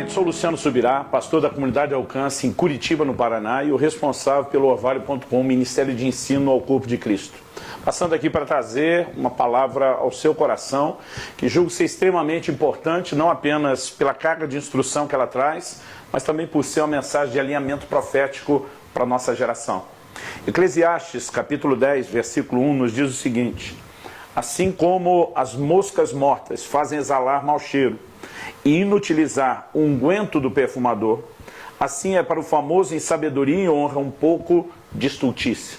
gente, sou Luciano Subirá, pastor da comunidade Alcance em Curitiba, no Paraná, e o responsável pelo Orvalho.com, Ministério de Ensino ao Corpo de Cristo. Passando aqui para trazer uma palavra ao seu coração, que julgo ser extremamente importante, não apenas pela carga de instrução que ela traz, mas também por ser uma mensagem de alinhamento profético para a nossa geração. Eclesiastes, capítulo 10, versículo 1, nos diz o seguinte: assim como as moscas mortas fazem exalar mau cheiro e inutilizar o unguento do perfumador, assim é para o famoso em sabedoria e honra um pouco de estultícia.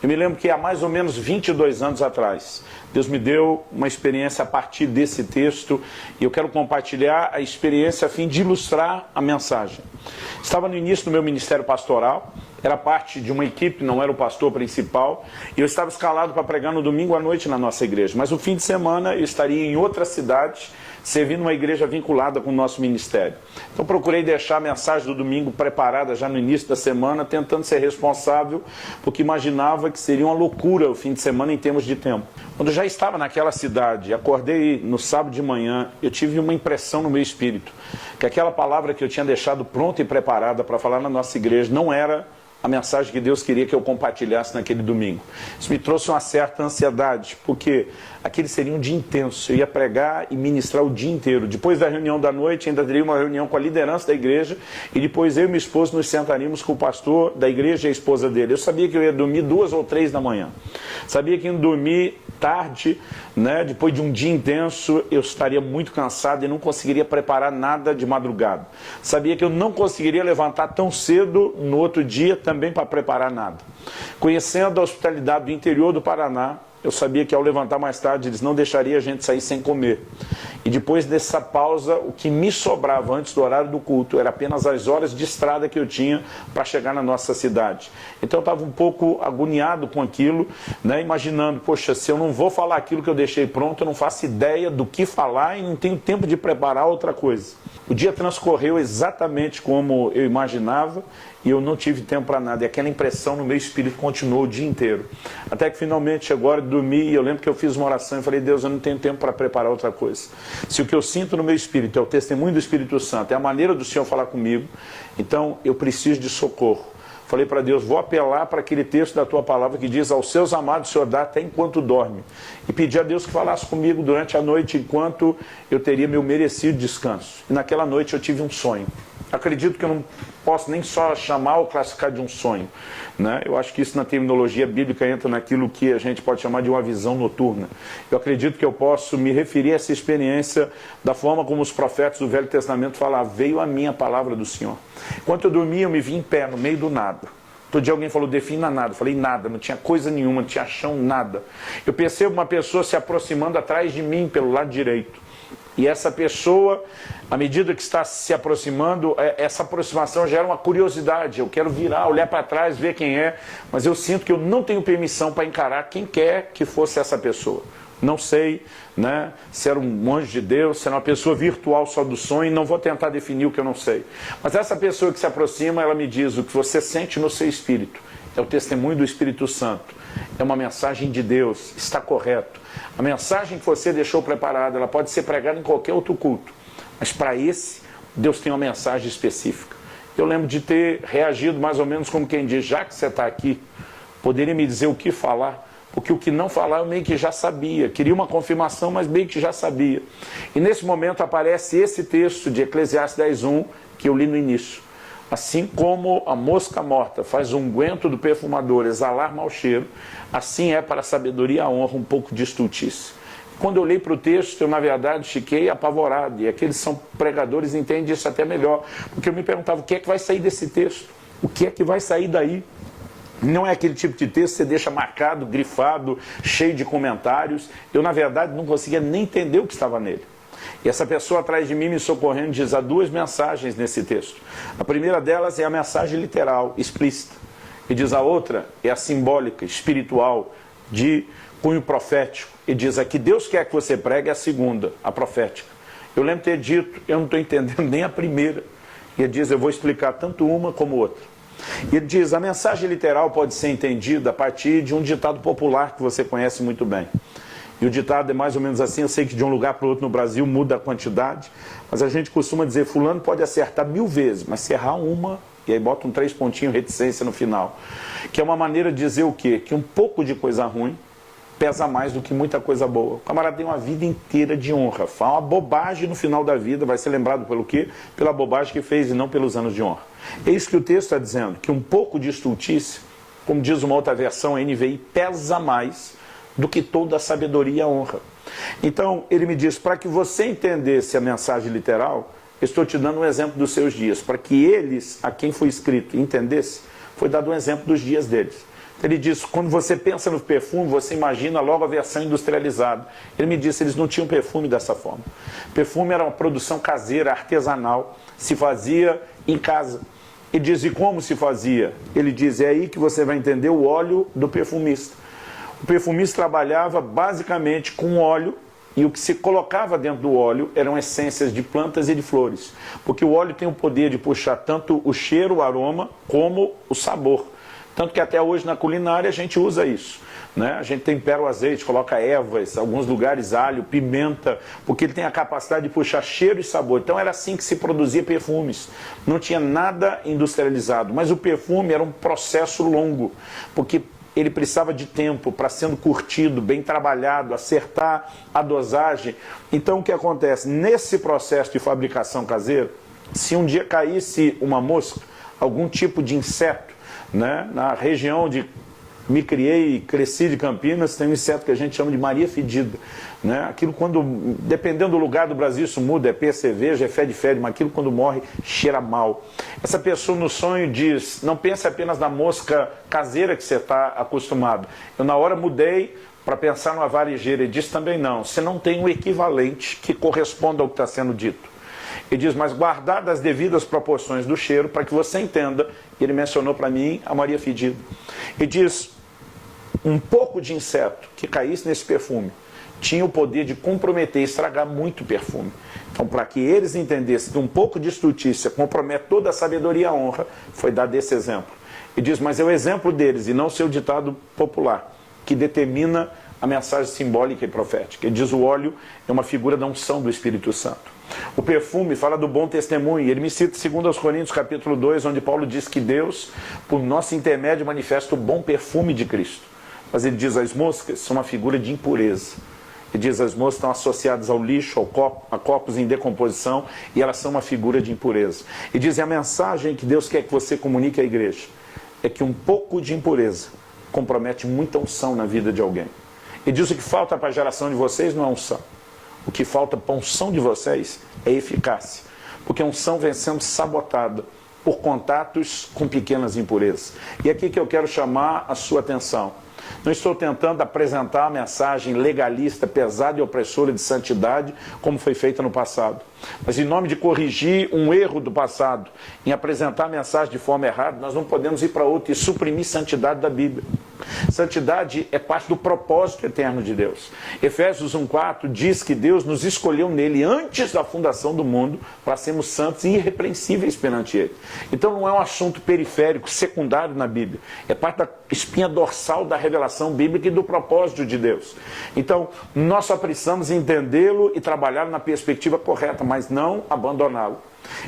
Eu me lembro que há mais ou menos 22 anos atrás, Deus me deu uma experiência a partir desse texto e eu quero compartilhar a experiência a fim de ilustrar a mensagem. Estava no início do meu ministério pastoral, era parte de uma equipe, não era o pastor principal, e eu estava escalado para pregar no domingo à noite na nossa igreja, mas no fim de semana eu estaria em outra cidade, servindo uma igreja vinculada com o nosso ministério. Então procurei deixar a mensagem do domingo preparada já no início da semana, tentando ser responsável, porque imaginava que seria uma loucura o fim de semana em termos de tempo. Quando eu já estava naquela cidade, acordei no sábado de manhã, eu tive uma impressão no meu espírito, que aquela palavra que eu tinha deixado pronta e preparada para falar na nossa igreja não era a mensagem que Deus queria que eu compartilhasse naquele domingo. Isso me trouxe uma certa ansiedade, porque aquele seria um dia intenso. Eu ia pregar e ministrar o dia inteiro. Depois da reunião da noite, ainda teria uma reunião com a liderança da igreja, e depois eu e minha esposa nos sentaríamos com o pastor da igreja e a esposa dele. Eu sabia que eu ia dormir 2 ou 3 da manhã. Sabia que ia dormir tarde, depois de um dia intenso, eu estaria muito cansado e não conseguiria preparar nada de madrugada. Sabia que eu não conseguiria levantar tão cedo no outro dia também para preparar nada. Conhecendo a hospitalidade do interior do Paraná, eu sabia que ao levantar mais tarde eles não deixariam a gente sair sem comer. E depois dessa pausa, o que me sobrava antes do horário do culto era apenas as horas de estrada que eu tinha para chegar na nossa cidade. Então eu estava um pouco agoniado com aquilo, imaginando, poxa, se eu não vou falar aquilo que eu deixei pronto, eu não faço ideia do que falar e não tenho tempo de preparar outra coisa. O dia transcorreu exatamente como eu imaginava, e eu não tive tempo para nada, e aquela impressão no meu espírito continuou o dia inteiro. Até que finalmente chegou a hora de dormir, e eu lembro que eu fiz uma oração e falei: Deus, eu não tenho tempo para preparar outra coisa. Se o que eu sinto no meu espírito é o testemunho do Espírito Santo, é a maneira do Senhor falar comigo, então eu preciso de socorro. Falei para Deus: vou apelar para aquele texto da tua palavra que diz: aos seus amados o Senhor dá até enquanto dorme. E pedi a Deus que falasse comigo durante a noite, enquanto eu teria meu merecido descanso. E naquela noite eu tive um sonho. Acredito que eu não posso nem só chamar ou classificar de um sonho. Eu acho que isso na terminologia bíblica entra naquilo que a gente pode chamar de uma visão noturna. Eu acredito que eu posso me referir a essa experiência da forma como os profetas do Velho Testamento falavam: veio a mim a palavra do Senhor. Enquanto eu dormia, eu me vi em pé, no meio do nada. Todo dia alguém falou: defina nada. Eu falei: nada, não tinha coisa nenhuma, não tinha chão, nada. Eu percebo uma pessoa se aproximando atrás de mim pelo lado direito. E essa pessoa, à medida que está se aproximando, essa aproximação gera uma curiosidade. Eu quero virar, olhar para trás, ver quem é, mas eu sinto que eu não tenho permissão para encarar quem quer que fosse essa pessoa. Não sei se era um anjo de Deus, se era uma pessoa virtual só do sonho, não vou tentar definir o que eu não sei. Mas essa pessoa que se aproxima, ela me diz: o que você sente no seu espírito é o testemunho do Espírito Santo, é uma mensagem de Deus, está correto. A mensagem que você deixou preparada, ela pode ser pregada em qualquer outro culto, mas para esse, Deus tem uma mensagem específica. Eu lembro de ter reagido mais ou menos como quem diz: já que você está aqui, poderia me dizer o que falar? Porque o que não falar eu meio que já sabia, queria uma confirmação, mas meio que já sabia. E nesse momento aparece esse texto de Eclesiastes 10:1 que eu li no início. Assim como a mosca morta faz o unguento do perfumador exalar mau cheiro, assim é para a sabedoria e a honra um pouco de estultícia. Quando eu olhei para o texto, eu na verdade fiquei apavorado, e aqueles são pregadores entendem isso até melhor, porque eu me perguntava: o que é que vai sair desse texto? O que é que vai sair daí? Não é aquele tipo de texto que você deixa marcado, grifado, cheio de comentários. Eu na verdade não conseguia nem entender o que estava nele. E essa pessoa atrás de mim me socorrendo diz: há 2 mensagens nesse texto. A primeira delas é a mensagem literal, explícita. E diz: a outra é a simbólica, espiritual, de cunho profético. E diz: a que Deus quer que você pregue é a segunda, a profética. Eu lembro de ter dito: eu não estou entendendo nem a primeira. E ele diz: eu vou explicar tanto uma como outra. E ele diz: a mensagem literal pode ser entendida a partir de um ditado popular que você conhece muito bem. E o ditado é mais ou menos assim, eu sei que de um lugar para o outro no Brasil muda a quantidade, mas a gente costuma dizer, fulano pode acertar 1000 vezes, mas se errar uma, e aí bota um 3 pontinhos reticência no final. Que é uma maneira de dizer o quê? Que um pouco de coisa ruim pesa mais do que muita coisa boa. O camarada tem uma vida inteira de honra. Fala uma bobagem no final da vida, vai ser lembrado pelo quê? Pela bobagem que fez e não pelos anos de honra. É isso que o texto está dizendo, que um pouco de estultícia, como diz uma outra versão, a NVI, pesa mais do que toda a sabedoria e a honra. Então, ele me diz, para que você entendesse a mensagem literal, eu estou te dando um exemplo dos seus dias. Para que eles, a quem foi escrito, entendesse, foi dado um exemplo dos dias deles. Ele diz, quando você pensa no perfume, você imagina logo a versão industrializada. Ele me disse, eles não tinham perfume dessa forma. Perfume era uma produção caseira, artesanal, se fazia em casa. Ele diz, e como se fazia? Ele diz, é aí que você vai entender o óleo do perfumista. O perfumista trabalhava basicamente com óleo, e o que se colocava dentro do óleo eram essências de plantas e de flores. Porque o óleo tem o poder de puxar tanto o cheiro, o aroma, como o sabor. Tanto que até hoje na culinária a gente usa isso, né? A gente tempera o azeite, coloca ervas, alguns lugares alho, pimenta, porque ele tem a capacidade de puxar cheiro e sabor. Então era assim que se produzia perfumes. Não tinha nada industrializado, mas o perfume era um processo longo, porque ele precisava de tempo para sendo curtido, bem trabalhado, acertar a dosagem. Então o que acontece? Nesse processo de fabricação caseira, se um dia caísse uma mosca, algum tipo de inseto, né? Na região de me criei e cresci de Campinas, tem um inseto que a gente chama de Maria Fedida, né? Aquilo quando, dependendo do lugar do Brasil, isso muda, é perceveja, é fede, mas aquilo quando morre cheira mal. Essa pessoa no sonho diz, não pense apenas na mosca caseira que você está acostumado. Eu na hora mudei para pensar numa varejeira e disse também não, você não tem um equivalente que corresponda ao que está sendo dito. Ele diz, mas guardadas as devidas proporções do cheiro, para que você entenda, ele mencionou para mim a Maria Fedida. Ele diz, um pouco de inseto que caísse nesse perfume tinha o poder de comprometer e estragar muito o perfume. Então, para que eles entendessem que um pouco de estultícia compromete toda a sabedoria e a honra, foi dado esse exemplo. Ele diz, mas é o exemplo deles e não o seu ditado popular, que determina a mensagem simbólica e profética. Ele diz, o óleo é uma figura da unção do Espírito Santo. O perfume fala do bom testemunho. Ele me cita 2 Coríntios capítulo 2, onde Paulo diz que Deus, por nosso intermédio, manifesta o bom perfume de Cristo. Mas ele diz, as moscas são uma figura de impureza. Ele diz, as moscas estão associadas ao lixo, a corpos em decomposição, e elas são uma figura de impureza. E diz, a mensagem que Deus quer que você comunique à igreja é que um pouco de impureza compromete muita unção na vida de alguém. E diz, o que falta para a geração de vocês não é unção. O que falta para a unção de vocês é eficácia. Porque a unção vem sendo sabotada por contatos com pequenas impurezas. E aqui que eu quero chamar a sua atenção. Não estou tentando apresentar a mensagem legalista, pesada e opressora de santidade, como foi feita no passado. Mas em nome de corrigir um erro do passado, em apresentar a mensagem de forma errada, nós não podemos ir para outro e suprimir santidade da Bíblia. Santidade é parte do propósito eterno de Deus. Efésios 1,4 diz que Deus nos escolheu nele antes da fundação do mundo para sermos santos e irrepreensíveis perante ele. Então não é um assunto periférico, secundário na Bíblia. É parte da espinha dorsal da revelação bíblica e do propósito de Deus. Então nós só precisamos entendê-lo e trabalhar na perspectiva correta, mas não abandoná-lo.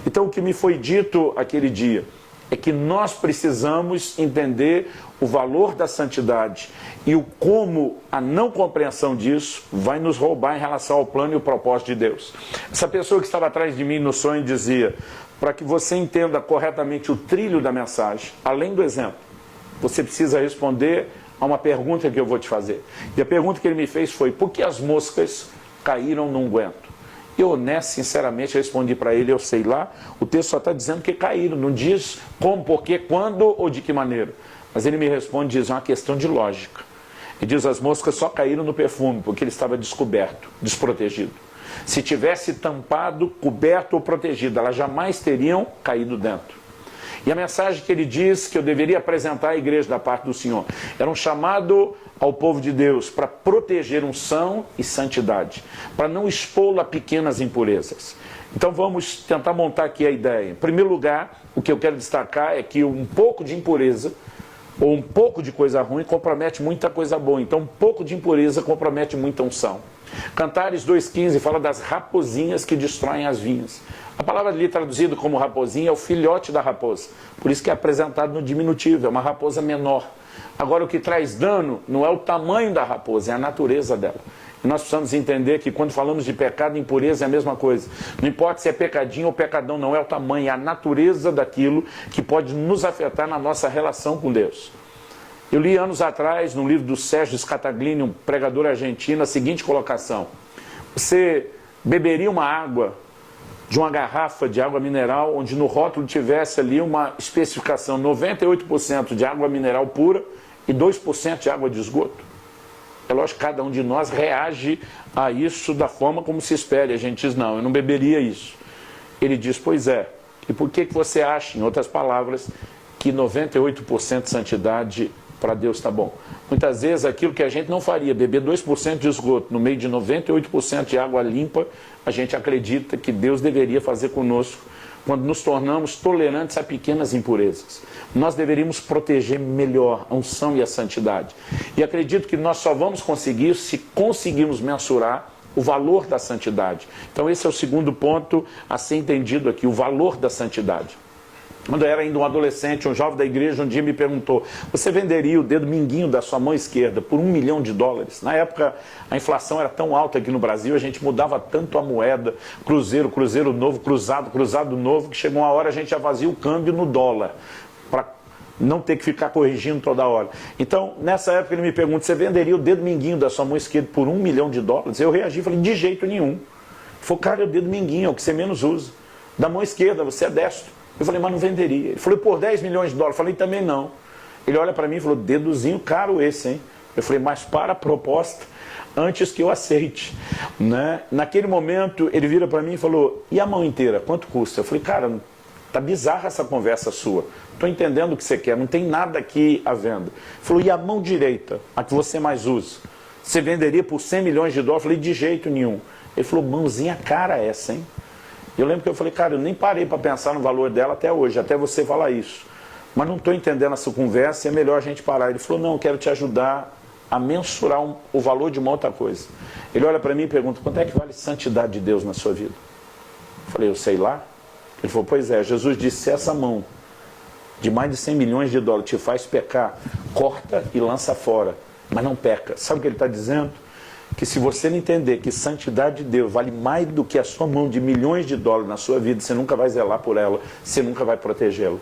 Então o que me foi dito aquele dia é que nós precisamos entender o valor da santidade e o como a não compreensão disso vai nos roubar em relação ao plano e o propósito de Deus. Essa pessoa que estava atrás de mim no sonho dizia, para que você entenda corretamente o trilho da mensagem, além do exemplo, você precisa responder a uma pergunta que eu vou te fazer. E a pergunta que ele me fez foi, por que as moscas caíram num guento? Eu, honesto, sinceramente, respondi para ele, eu sei lá, o texto só está dizendo que caíram, não diz como, porquê, quando ou de que maneira. Mas ele me responde, diz, é uma questão de lógica. Ele diz, as moscas só caíram no perfume, porque ele estava descoberto, desprotegido. Se tivesse tampado, coberto ou protegido, elas jamais teriam caído dentro. E a mensagem que ele diz que eu deveria apresentar à igreja da parte do Senhor era um chamado ao povo de Deus para proteger unção e santidade, para não expô-lo a pequenas impurezas. Então vamos tentar montar aqui a ideia. Em primeiro lugar, o que eu quero destacar é que um pouco de impureza ou um pouco de coisa ruim compromete muita coisa boa. Então um pouco de impureza compromete muita unção. Cantares 2,15 fala das raposinhas que destroem as vinhas. A palavra ali traduzida como raposinha é o filhote da raposa. Por isso que é apresentado no diminutivo, é uma raposa menor. Agora o que traz dano não é o tamanho da raposa, é a natureza dela. E nós precisamos entender que quando falamos de pecado e impureza é a mesma coisa. Não importa se é pecadinho ou pecadão, não é o tamanho, é a natureza daquilo que pode nos afetar na nossa relação com Deus. Eu li anos atrás, no livro do Sérgio Scataglini, um pregador argentino, a seguinte colocação: você beberia uma água de uma garrafa de água mineral, onde no rótulo tivesse ali uma especificação 98% de água mineral pura e 2% de água de esgoto? É lógico que cada um de nós reage a isso da forma como se espera. A gente diz, não, eu não beberia isso. Ele diz, pois é. E por que você acha, em outras palavras, que 98% de santidade para Deus está bom? Muitas vezes aquilo que a gente não faria, beber 2% de esgoto no meio de 98% de água limpa, a gente acredita que Deus deveria fazer conosco quando nos tornamos tolerantes a pequenas impurezas. Nós deveríamos proteger melhor a unção e a santidade. E acredito que nós só vamos conseguir se conseguirmos mensurar o valor da santidade. Então esse é o segundo ponto a ser entendido aqui, o valor da santidade. Quando eu era ainda um adolescente, um jovem da igreja, um dia me perguntou, você venderia o dedo mindinho da sua mão esquerda por $1 milhão? Na época, a inflação era tão alta aqui no Brasil, a gente mudava tanto a moeda, cruzeiro, cruzeiro novo, cruzado, cruzado novo, que chegou uma hora a gente já fazia o câmbio no dólar, para não ter que ficar corrigindo toda hora. Então, nessa época ele me pergunta, você venderia o dedo mindinho da sua mão esquerda por $1 milhão? Eu reagi e falei, de jeito nenhum. Ele falou, cara, o dedo mindinho é o que você menos usa. Da mão esquerda, você é destro. Eu falei, mas não venderia. Ele falou, por $10 milhões? Eu falei, também não. Ele olha para mim e falou, dedozinho caro esse, hein? Eu falei, mas para a proposta, antes que eu aceite. Né? Naquele momento, ele vira para mim e falou, e a mão inteira, quanto custa? Eu falei, cara, tá bizarra essa conversa sua. Estou entendendo o que você quer, não tem nada aqui à venda. Ele falou, e a mão direita, a que você mais usa? Você venderia por $100 milhões? Eu falei, de jeito nenhum. Ele falou, mãozinha cara essa, hein? Eu lembro que eu falei, cara, eu nem parei para pensar no valor dela até hoje, até você falar isso. Mas não estou entendendo essa conversa e é melhor a gente parar. Ele falou, não, eu quero te ajudar a mensurar o valor de uma outra coisa. Ele olha para mim e pergunta, quanto é que vale a santidade de Deus na sua vida? Eu falei, eu sei lá. Ele falou, pois é, Jesus disse, se essa mão de mais de $100 milhões te faz pecar, corta e lança fora, mas não peca. Sabe o que ele está dizendo? Que se você não entender que santidade de Deus vale mais do que a sua mão de $milhões na sua vida, você nunca vai zelar por ela, você nunca vai protegê-la.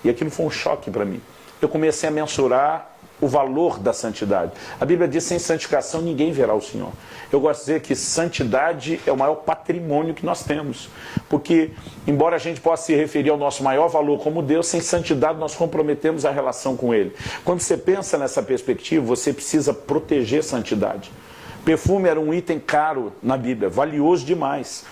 E aquilo foi um choque para mim. Eu comecei a mensurar o valor da santidade. A Bíblia diz, sem santificação ninguém verá o Senhor. Eu gosto de dizer que santidade é o maior patrimônio que nós temos. Porque, embora a gente possa se referir ao nosso maior valor como Deus, sem santidade nós comprometemos a relação com Ele. Quando você pensa nessa perspectiva, você precisa proteger santidade. Perfume era um item caro na Bíblia, valioso demais.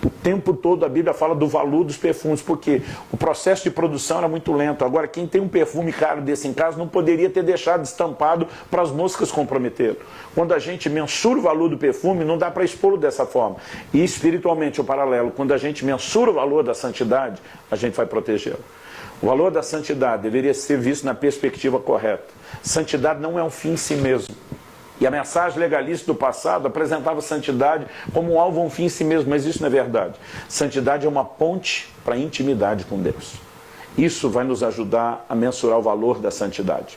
O tempo todo a Bíblia fala do valor dos perfumes, porque o processo de produção era muito lento. Agora, quem tem um perfume caro desse em casa não poderia ter deixado estampado para as moscas comprometerem. Quando a gente mensura o valor do perfume, não dá para expô-lo dessa forma. E espiritualmente, o paralelo, quando a gente mensura o valor da santidade, a gente vai protegê-lo. O valor da santidade deveria ser visto na perspectiva correta. Santidade não é um fim em si mesmo. E a mensagem legalista do passado apresentava santidade como um alvo, um fim em si mesmo, mas isso não é verdade. Santidade é uma ponte para a intimidade com Deus. Isso vai nos ajudar a mensurar o valor da santidade.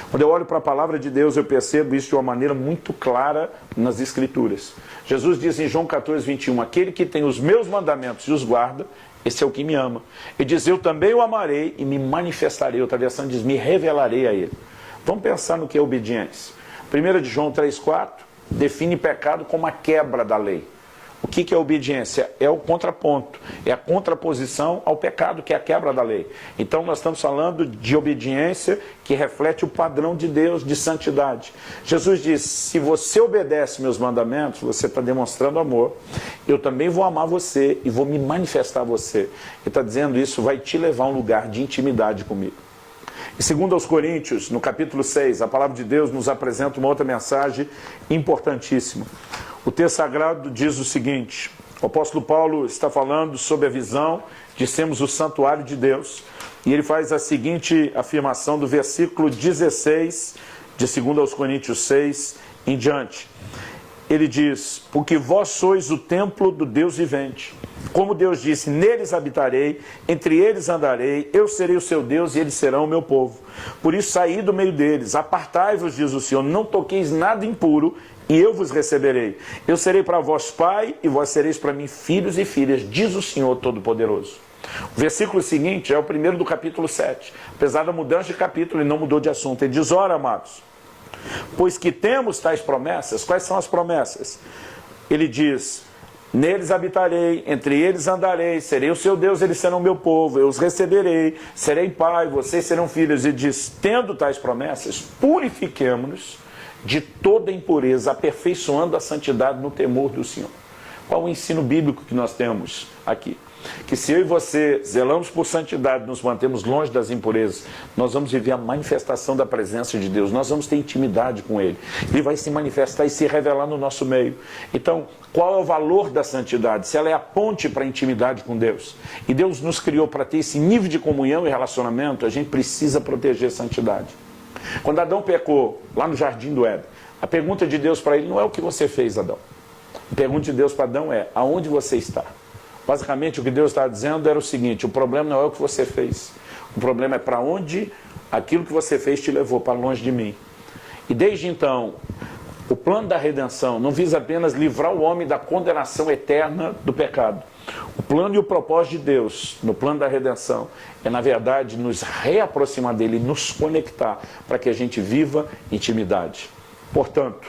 Quando eu olho para a palavra de Deus, eu percebo isso de uma maneira muito clara nas Escrituras. Jesus diz em João 14:21, aquele que tem os meus mandamentos e os guarda, esse é o que me ama. Ele diz, eu também o amarei e me manifestarei. Outra versão diz, me revelarei a ele. Vamos pensar no que é obediência. 1 de João 3,4 define pecado como a quebra da lei. O que é obediência? É o contraponto, é a contraposição ao pecado, que é a quebra da lei. Então nós estamos falando de obediência que reflete o padrão de Deus, de santidade. Jesus disse, se você obedece meus mandamentos, você está demonstrando amor. Eu também vou amar você e vou me manifestar a você. Ele está dizendo isso vai te levar a um lugar de intimidade comigo. E segundo aos Coríntios, no capítulo 6, a palavra de Deus nos apresenta uma outra mensagem importantíssima. O texto sagrado diz o seguinte, O apóstolo Paulo está falando sobre a visão de sermos o santuário de Deus. E ele faz a seguinte afirmação do versículo 16 de 2 aos Coríntios 6 em diante. Ele diz: porque vós sois o templo do Deus vivente. Como Deus disse, neles habitarei, entre eles andarei, eu serei o seu Deus e eles serão o meu povo. Por isso saí do meio deles, apartai-vos, diz o Senhor, não toqueis nada impuro, e eu vos receberei. Eu serei para vós pai, e vós sereis para mim filhos e filhas, diz o Senhor Todo-Poderoso. O versículo seguinte é o primeiro do capítulo 7. Apesar da mudança de capítulo, ele não mudou de assunto. Ele diz: ora, amados, pois que temos tais promessas. Quais são as promessas? Ele diz: neles habitarei, entre eles andarei, serei o seu Deus, eles serão meu povo, eu os receberei, serei pai, vocês serão filhos. E diz: tendo tais promessas, purifiquemo-nos de toda impureza, aperfeiçoando a santidade no temor do Senhor. Qual o ensino bíblico que nós temos aqui? Que se eu e você zelamos por santidade, nos mantemos longe das impurezas, nós vamos viver a manifestação da presença de Deus, nós vamos ter intimidade com Ele, Ele vai se manifestar e se revelar no nosso meio. Então, qual é o valor da santidade? Se ela é a ponte para a intimidade com Deus, e Deus nos criou para ter esse nível de comunhão e relacionamento, a gente precisa proteger a santidade. Quando Adão pecou, lá no jardim do Éden, a pergunta de Deus para ele não é o que você fez, Adão. A pergunta de Deus para Adão é: aonde você está? Basicamente, o que Deus estava dizendo era o seguinte: o problema não é o que você fez. O problema é para onde aquilo que você fez te levou, para longe de mim. E desde então, o plano da redenção não visa apenas livrar o homem da condenação eterna do pecado. O plano e o propósito de Deus, no plano da redenção, é, na verdade, nos reaproximar dele, nos conectar, para que a gente viva intimidade. Portanto,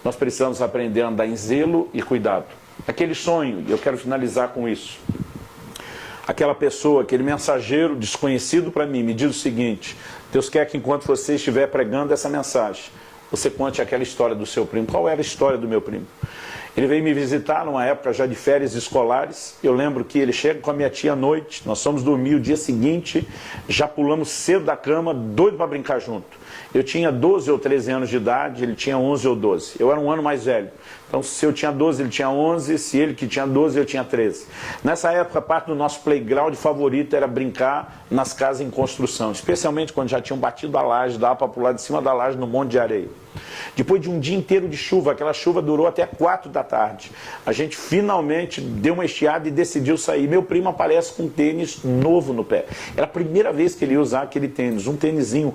nós precisamos aprender a andar em zelo e cuidado. Aquele sonho, e eu quero finalizar com isso. Aquela pessoa, aquele mensageiro desconhecido para mim, me diz o seguinte: Deus quer que enquanto você estiver pregando essa mensagem, você conte aquela história do seu primo. Qual era a história do meu primo? Ele veio me visitar numa época já de férias escolares. Eu lembro que ele chega com a minha tia à noite, nós fomos dormir o dia seguinte, já pulamos cedo da cama, doido para brincar junto. Eu tinha 12 ou 13 anos de idade, ele tinha 11 ou 12. Eu era um ano mais velho. Então, se eu tinha 12, ele tinha 11, se ele que tinha 12, eu tinha 13. Nessa época, parte do nosso playground favorito era brincar nas casas em construção, especialmente quando já tinham batido a laje, dava para pular de cima da laje no monte de areia. Depois de um dia inteiro de chuva, aquela chuva durou até 4 da tarde, a gente finalmente deu uma estiada e decidiu sair. Meu primo aparece com um tênis novo no pé. Era a primeira vez que ele ia usar aquele tênis, um tênisinho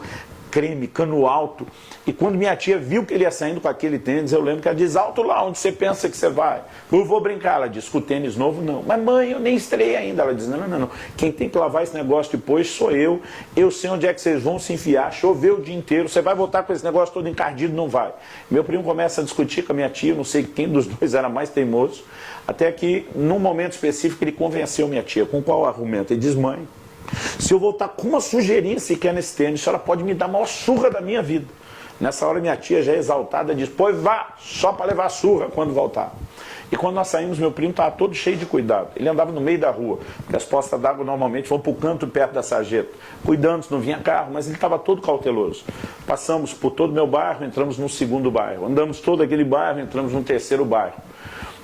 creme, cano alto. E quando minha tia viu que ele ia saindo com aquele tênis, eu lembro que ela diz: alto lá, onde você pensa que você vai? Eu vou brincar. Ela diz: com o tênis novo não. Mas mãe, eu nem estreiei ainda. Ela diz: não. Quem tem que lavar esse negócio depois sou eu. Eu sei onde é que vocês vão se enfiar. Choveu o dia inteiro. Você vai voltar com esse negócio todo encardido? Não vai. Meu primo começa a discutir com a minha tia. Não sei quem dos dois era mais teimoso. Até que, num momento específico, ele convenceu minha tia. Com qual argumento? Ele diz: mãe, se eu voltar com uma sujeirinha sequer nesse tênis, a senhora pode me dar a maior surra da minha vida. Nessa hora minha tia, já exaltada, diz: pois vá, só para levar surra quando voltar. E quando nós saímos, meu primo estava todo cheio de cuidado. Ele andava no meio da rua, porque as poças d'água normalmente vão para o canto perto da sarjeta, cuidando se não vinha carro, mas ele estava todo cauteloso. Passamos por todo o meu bairro, entramos no segundo bairro. Andamos todo aquele bairro, entramos no terceiro bairro.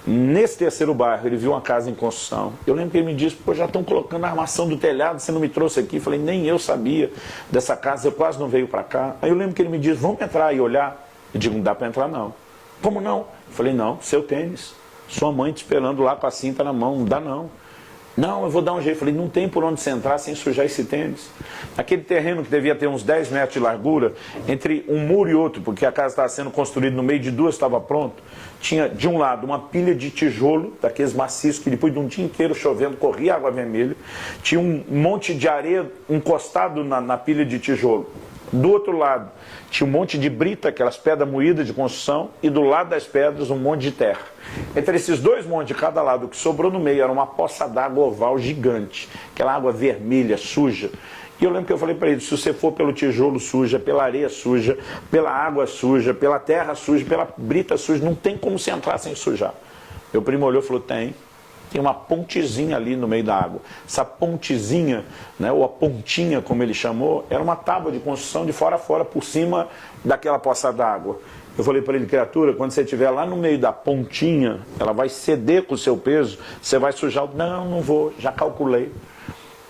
Nesse terceiro bairro, ele viu uma casa em construção. Eu lembro que ele me disse: pô, já estão colocando a armação do telhado, você não me trouxe aqui? Eu falei: nem eu sabia dessa casa, eu quase não veio para cá. Aí eu lembro que ele me disse: vamos entrar e olhar? Eu digo: não dá para entrar não. Como não? Eu falei: não, seu tênis, sua mãe te esperando lá com a cinta na mão, não dá não. Não, eu vou dar um jeito. Eu falei: não tem por onde você entrar sem sujar esse tênis. Aquele terreno que devia ter uns 10 metros de largura, entre um muro e outro, porque a casa estava sendo construída no meio de duas, estava pronto, tinha de um lado uma pilha de tijolo, daqueles maciços que depois de um dia inteiro chovendo, corria água vermelha. Tinha um monte de areia encostado na pilha de tijolo. Do outro lado tinha um monte de brita, aquelas pedras moídas de construção, e do lado das pedras um monte de terra. Entre esses dois montes de cada lado, o que sobrou no meio era uma poça d'água oval gigante, aquela água vermelha, suja. E eu lembro que eu falei para ele: se você for pelo tijolo suja, pela areia suja, pela água suja, pela terra suja, pela brita suja, não tem como você entrar sem sujar. Meu primo olhou e falou: tem. tem uma pontezinha ali no meio da água. Essa pontezinha, né, ou a pontinha, como ele chamou, era uma tábua de construção de fora a fora, por cima daquela poça d'água. Eu falei para ele, criatura, quando você estiver lá no meio da pontinha, ela vai ceder com o seu peso, você vai sujar o... Não, não vou, já calculei.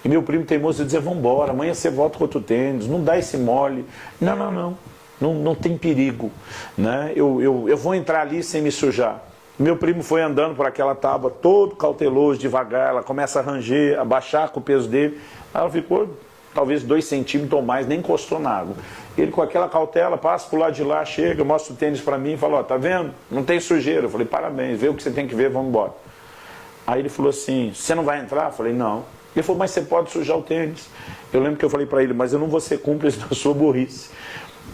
E meu primo teimoso dizia, vamos embora, amanhã você volta com outro tênis, não dá esse mole. Não tem perigo, né? Eu vou entrar ali sem me sujar. Meu primo foi andando por aquela tábua, todo cauteloso, devagar, ela começa a ranger, a baixar com o peso dele. Ela ficou talvez 2 centímetros ou mais, nem encostou na água. Ele com aquela cautela, passa pro lado de lá, chega, mostra o tênis para mim e fala, ó, tá vendo? Não tem sujeira. Eu falei, parabéns, vê o que você tem que ver, vamos embora. Aí ele falou assim, você não vai entrar? Eu falei, não. Ele falou, mas você pode sujar o tênis. Eu lembro que eu falei para ele, mas eu não vou ser cúmplice da sua burrice.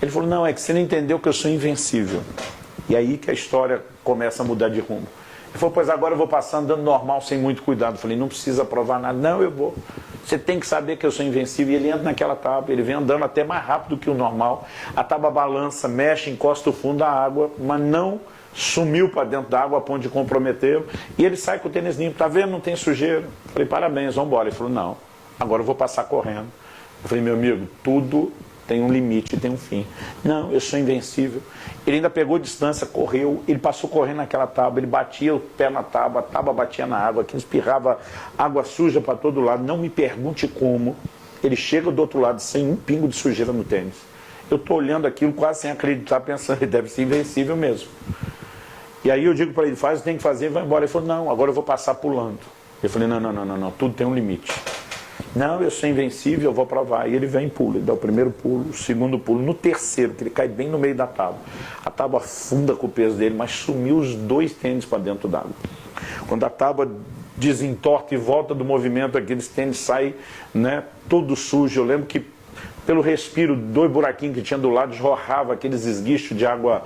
Ele falou, não, é que você não entendeu que eu sou invencível. E aí que a história começa a mudar de rumo. Ele falou, pois agora eu vou passar andando normal, sem muito cuidado. Eu falei, não precisa provar nada. Não, eu vou. Você tem que saber que eu sou invencível. E ele entra naquela tábua, ele vem andando até mais rápido que o normal. A tábua balança, mexe, encosta o fundo da água, mas não sumiu para dentro da água a ponto de comprometê-lo. E ele sai com o tênis limpo. Tá vendo? Não tem sujeira. Eu falei, parabéns, vamos embora. Ele falou, não, agora eu vou passar correndo. Eu falei, meu amigo, tudo tem um limite, tem um fim. Não, eu sou invencível. Ele ainda pegou distância, correu, ele passou correndo naquela tábua, ele batia o pé na tábua, a tábua batia na água, aquilo espirrava água suja para todo lado. Não me pergunte como. Ele chega do outro lado sem um pingo de sujeira no tênis. Eu estou olhando aquilo quase sem acreditar, pensando, ele deve ser invencível mesmo. E aí eu digo para ele, faz o que tem que fazer e vai embora. Ele falou, não, agora eu vou passar pulando. Eu falei, não, tudo tem um limite. Não, eu sou invencível, eu vou provar. E ele vem e pula, ele dá o primeiro pulo, o segundo pulo, no terceiro, que ele cai bem no meio da tábua. A tábua afunda com o peso dele, mas sumiu os 2 tênis para dentro d'água. Quando a tábua desentorta e volta do movimento, aqueles tênis saem, né, todo sujo. Eu lembro que pelo respiro, 2 buraquinhos que tinha do lado, jorrava aqueles esguichos de água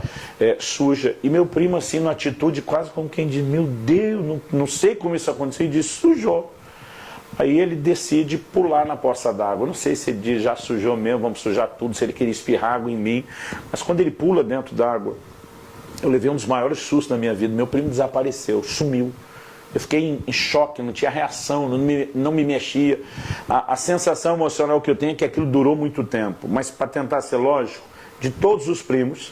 suja. E meu primo, assim, numa atitude quase como quem diz, meu Deus, não sei como isso aconteceu, e disse, sujou. Aí ele decide pular na poça d'água. Não sei se ele diz, já sujou mesmo, vamos sujar tudo, se ele queria espirrar água em mim. Mas quando ele pula dentro d'água, eu levei um dos maiores sustos da minha vida. Meu primo desapareceu, sumiu. Eu fiquei em choque, não tinha reação, não me mexia. A sensação emocional que eu tenho é que aquilo durou muito tempo. Mas para tentar ser lógico, de todos os primos,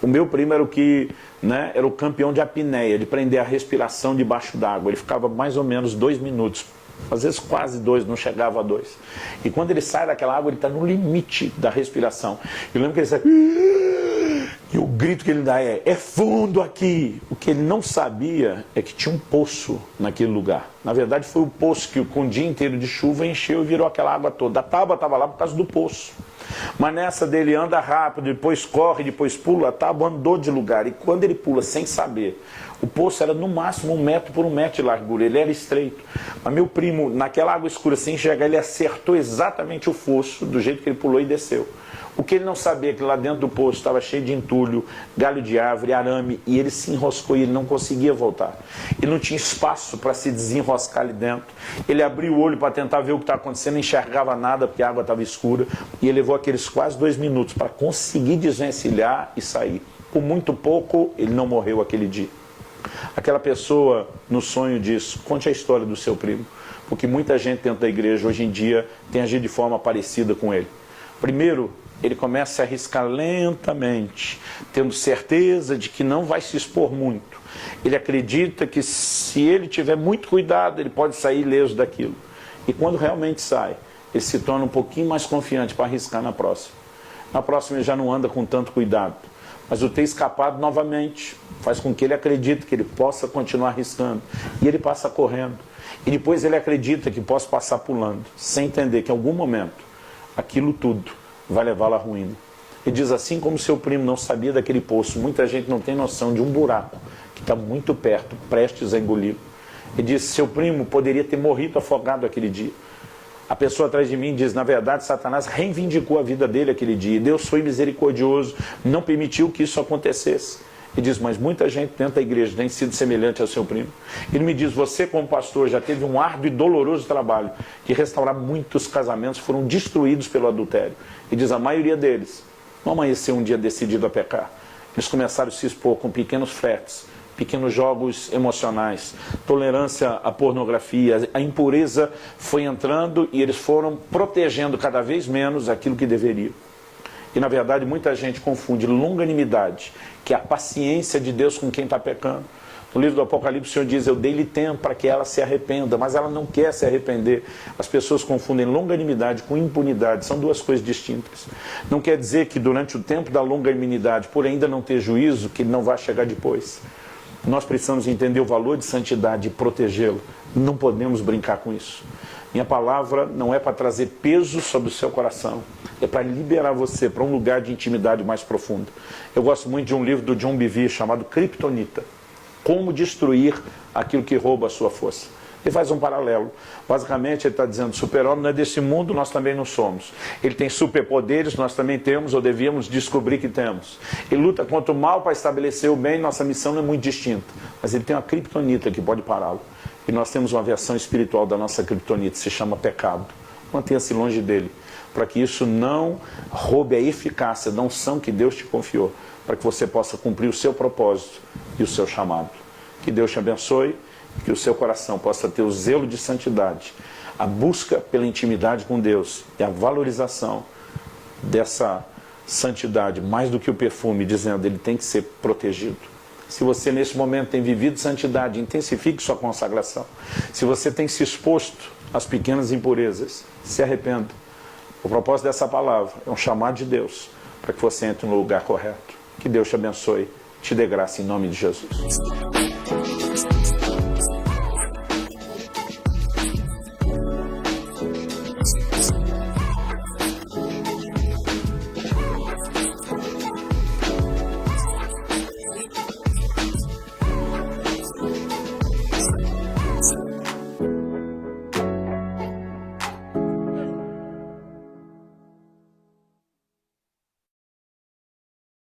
o meu primo era o que, né, era o campeão de apneia, de prender a respiração debaixo d'água. Ele ficava mais ou menos 2 minutos. Às vezes quase 2, não chegava a 2. E quando ele sai daquela água, ele está no limite da respiração. Eu lembro que ele sai... E o grito que ele dá é fundo aqui. O que ele não sabia é que tinha um poço naquele lugar. Na verdade foi o poço que com o dia inteiro de chuva encheu e virou aquela água toda. A tábua estava lá por causa do poço. Mas nessa dele anda rápido, depois corre, depois pula, a tábua andou de lugar. E quando ele pula sem saber, o poço era no máximo 1 metro por 1 metro de largura, ele era estreito. Mas meu primo, naquela água escura sem enxergar, ele acertou exatamente o fosso, do jeito que ele pulou e desceu. O que ele não sabia é que lá dentro do poço estava cheio de entulho, galho de árvore, arame, e ele se enroscou e ele não conseguia voltar. Ele não tinha espaço para se desenroscar ali dentro. Ele abriu o olho para tentar ver o que estava acontecendo, não enxergava nada porque a água estava escura, e ele levou aqueles quase 2 minutos para conseguir desvencilhar e sair. Por muito pouco, ele não morreu aquele dia. Aquela pessoa no sonho diz, conte a história do seu primo, porque muita gente dentro da igreja hoje em dia tem agido de forma parecida com ele. Primeiro, ele começa a arriscar lentamente, tendo certeza de que não vai se expor muito. Ele acredita que se ele tiver muito cuidado, ele pode sair ileso daquilo. E quando realmente sai, ele se torna um pouquinho mais confiante para arriscar na próxima. Na próxima ele já não anda com tanto cuidado. Mas o ter escapado novamente faz com que ele acredite que ele possa continuar arriscando. E ele passa correndo. E depois ele acredita que possa passar pulando, sem entender que em algum momento aquilo tudo vai levá-lo à ruína. Ele diz, assim como seu primo não sabia daquele poço, muita gente não tem noção de um buraco que está muito perto, prestes a engolir. Ele diz, seu primo poderia ter morrido afogado aquele dia. A pessoa atrás de mim diz, na verdade, Satanás reivindicou a vida dele aquele dia. E Deus foi misericordioso, não permitiu que isso acontecesse. Ele diz, mas muita gente dentro da igreja tem sido semelhante ao seu primo. Ele me diz, você como pastor já teve um árduo e doloroso trabalho de restaurar muitos casamentos que foram destruídos pelo adultério. Ele diz, a maioria deles não amanheceu um dia decidido a pecar. Eles começaram a se expor com pequenos flertes, pequenos jogos emocionais, tolerância à pornografia, a impureza foi entrando e eles foram protegendo cada vez menos aquilo que deveriam. E na verdade muita gente confunde longanimidade, que é a paciência de Deus com quem está pecando. No livro do Apocalipse o Senhor diz, eu dei-lhe tempo para que ela se arrependa, mas ela não quer se arrepender. As pessoas confundem longanimidade com impunidade, são duas coisas distintas. Não quer dizer que durante o tempo da longanimidade, por ainda não ter juízo, que ele não vai chegar depois. Nós precisamos entender o valor de santidade e protegê-lo. Não podemos brincar com isso. Minha palavra não é para trazer peso sobre o seu coração, é para liberar você para um lugar de intimidade mais profunda. Eu gosto muito de um livro do John Bevere chamado Kryptonita. Como destruir aquilo que rouba a sua força. Ele faz um paralelo. Basicamente, ele está dizendo, super-homem não é desse mundo, nós também não somos. Ele tem superpoderes, nós também temos, ou devíamos descobrir que temos. Ele luta contra o mal para estabelecer o bem, nossa missão não é muito distinta. Mas ele tem uma criptonita que pode pará-lo. E nós temos uma versão espiritual da nossa criptonita, se chama pecado. Mantenha-se longe dele, para que isso não roube a eficácia da unção que Deus te confiou, para que você possa cumprir o seu propósito e o seu chamado. Que Deus te abençoe, que o seu coração possa ter o zelo de santidade, a busca pela intimidade com Deus e a valorização dessa santidade, mais do que o perfume, dizendo, ele tem que ser protegido. Se você nesse momento tem vivido santidade, intensifique sua consagração. Se você tem se exposto às pequenas impurezas, se arrependa. O propósito dessa palavra é um chamado de Deus, para que você entre no lugar correto. Que Deus te abençoe, te dê graça em nome de Jesus.